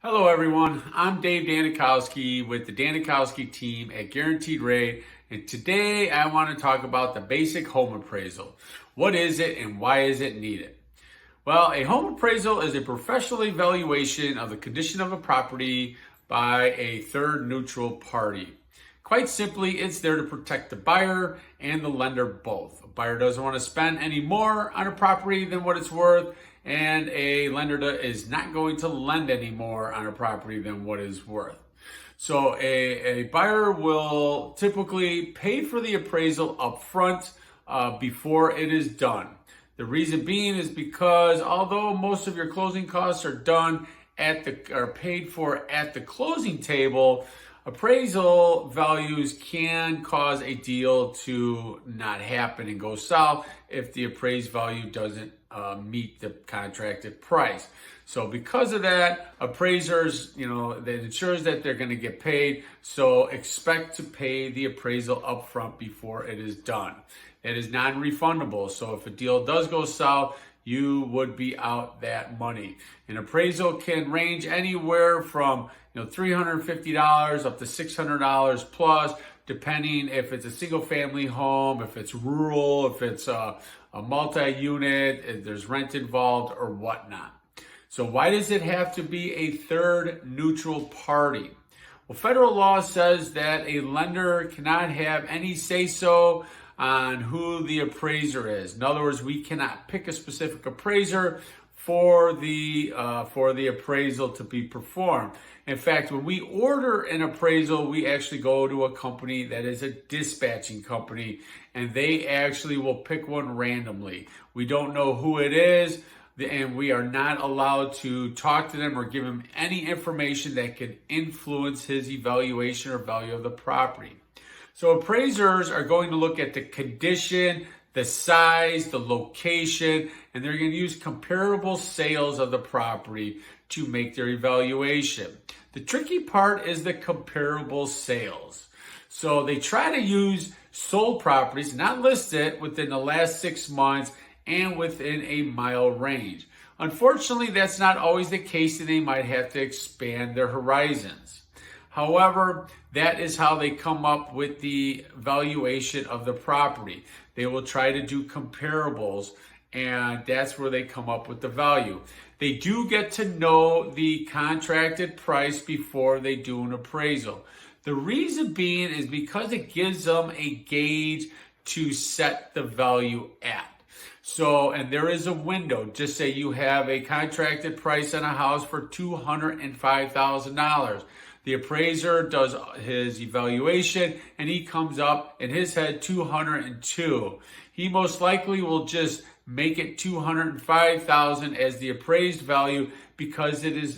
Hello, everyone. I'm Dave Danikowski with the Danikowski team at Guaranteed Rate, and today I want to talk about the basic home appraisal. What is it and why is it needed? Well, a home appraisal is a professional evaluation of the condition of a property by a third neutral party. Quite simply, it's there to protect the buyer and the lender both. A buyer doesn't want to spend any more on a property than what it's worth, and a lender is not going to lend any more on a property than what it's worth. So a buyer will typically pay for the appraisal up front before it is done. The reason being is because although most of your closing costs are paid for at the closing table, appraisal values can cause a deal to not happen and go south if the appraised value doesn't meet the contracted price. So because of that, appraisers, that ensures that they're going to get paid. So expect to pay the appraisal up front before it is done. It is non-refundable. So if a deal does go south, you would be out that money. An appraisal can range anywhere from $350 up to $600 plus, depending if it's a single family home, if it's rural, if it's a multi-unit, if there's rent involved or whatnot. So why does it have to be a third neutral party? Well, federal law says that a lender cannot have any say-so on who the appraiser is. In other words, we cannot pick a specific appraiser for the appraisal to be performed. In fact, when we order an appraisal, we actually go to a company that is a dispatching company, and they actually will pick one randomly. We don't know who it is, and we are not allowed to talk to them or give him any information that could influence his evaluation or value of the property. So appraisers are going to look at the condition, the size, the location, and they're going to use comparable sales of the property to make their evaluation. The tricky part is the comparable sales. So they try to use sold properties, not listed, within the last 6 months and within a mile range. Unfortunately, that's not always the case, and they might have to expand their horizons. However, that is how they come up with the valuation of the property. They will try to do comparables, and that's where they come up with the value. They do get to know the contracted price before they do an appraisal. The reason being is because it gives them a gauge to set the value at. So, and there is a window. Just say you have a contracted price on a house for $205,000. The appraiser does his evaluation and he comes up in his head 202. He most likely will just make it 205,000 as the appraised value because it is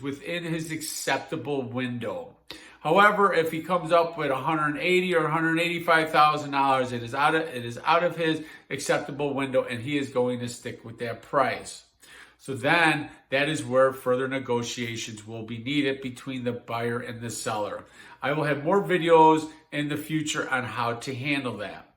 within his acceptable window. However, if he comes up with $180,000 or $185,000, it is out of his acceptable window, and he is going to stick with that price. So then that is where further negotiations will be needed between the buyer and the seller. I will have more videos in the future on how to handle that.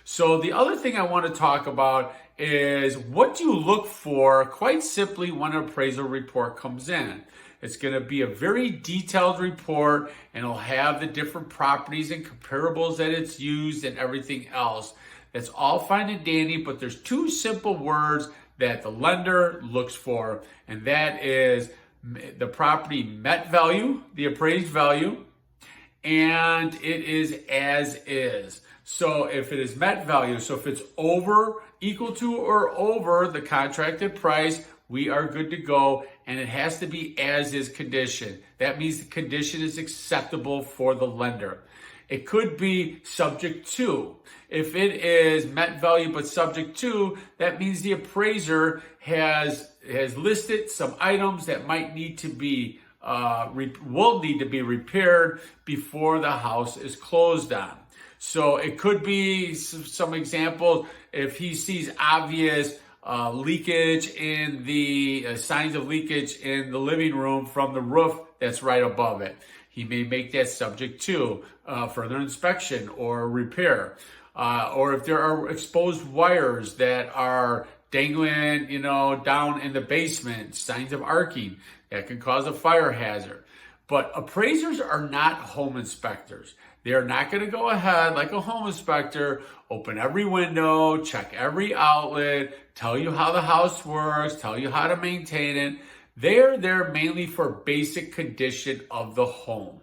So the other thing I want to talk about is what do you look for, quite simply, when an appraisal report comes in. It's going to be a very detailed report, and it'll have the different properties and comparables that it's used and everything else. That's all fine and dandy, but there's two simple words that the lender looks for, and that is the property met value, the appraised value, and it is as is. So if it is met value, so if it's equal to or over the contracted price, we are good to go, and it has to be as is condition. That means the condition is acceptable for the lender. It could be subject to. If it is met value but subject to, that means the appraiser has listed some items that might need to be will need to be repaired before the house is closed on. So it could be some examples. If he sees obvious leakage in the signs of leakage in the living room from the roof that's right above it, he may make that subject to further inspection or repair. Or if there are exposed wires that are dangling, down in the basement, signs of arcing. That can cause a fire hazard. But appraisers are not home inspectors. They are not going to go ahead like a home inspector, open every window, check every outlet, tell you how the house works, tell you how to maintain it. They're there mainly for basic condition of the home.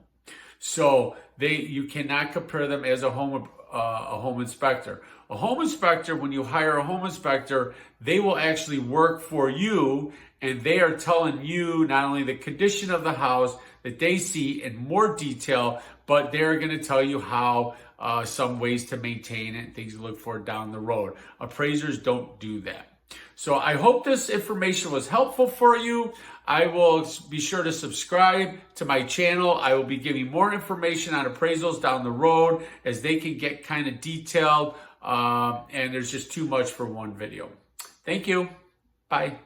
So you cannot compare them as a home inspector. A home inspector, when you hire a home inspector, they will actually work for you, and they are telling you not only the condition of the house that they see in more detail, but they're going to tell you how some ways to maintain it, things to look for down the road. Appraisers don't do that. So I hope this information was helpful for you. I will be sure to subscribe to my channel. I will be giving more information on appraisals down the road as they can get kind of detailed, and there's just too much for one video. Thank you. Bye.